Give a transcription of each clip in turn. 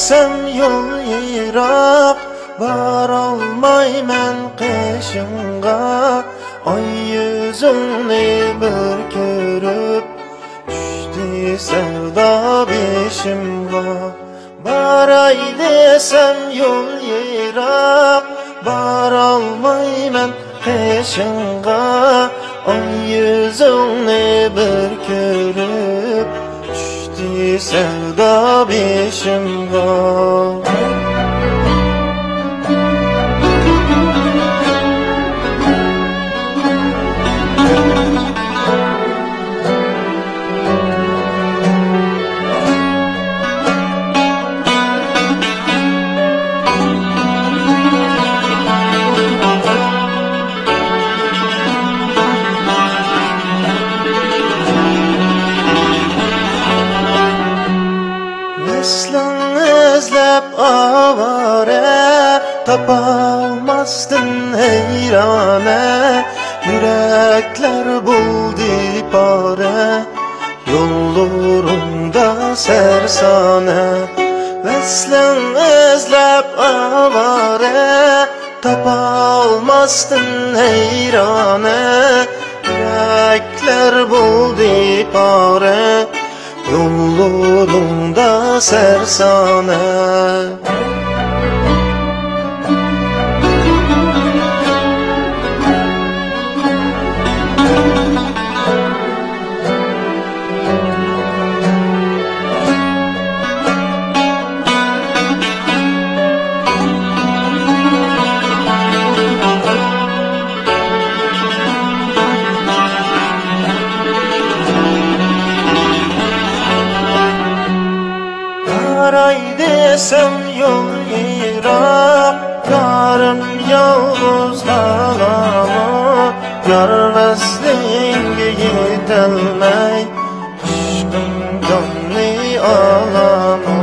desem yol yirak, baralmayman qishingga. Ay yüzünü bir ko'rib, tushdi sevda beshimga. Baray desem yol yirak, baralmayman qishingga. Ay yüzünü bir ko'rib, tushdi sevda beshimga. Izlab avare, tapolmasdin hayrona. Yürekler buldu pare, yollarında sersane. Veslen izlab avare, tapolmasdin hayrona. Yürekler buldu pare, yollarında sersane. Baray desem yol yirak, yarım yalnız kalamı. Yar veslinge yetelmey, aşkım canlı alamı.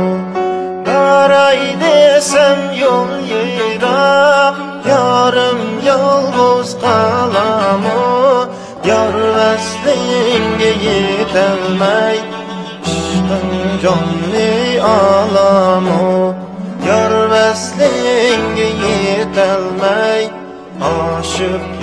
Baray desem yol yirak, yarım yalnız kalamı. Yar veslinge yetelmey, canlı alamı. Yar veslinge yetelmey, aşık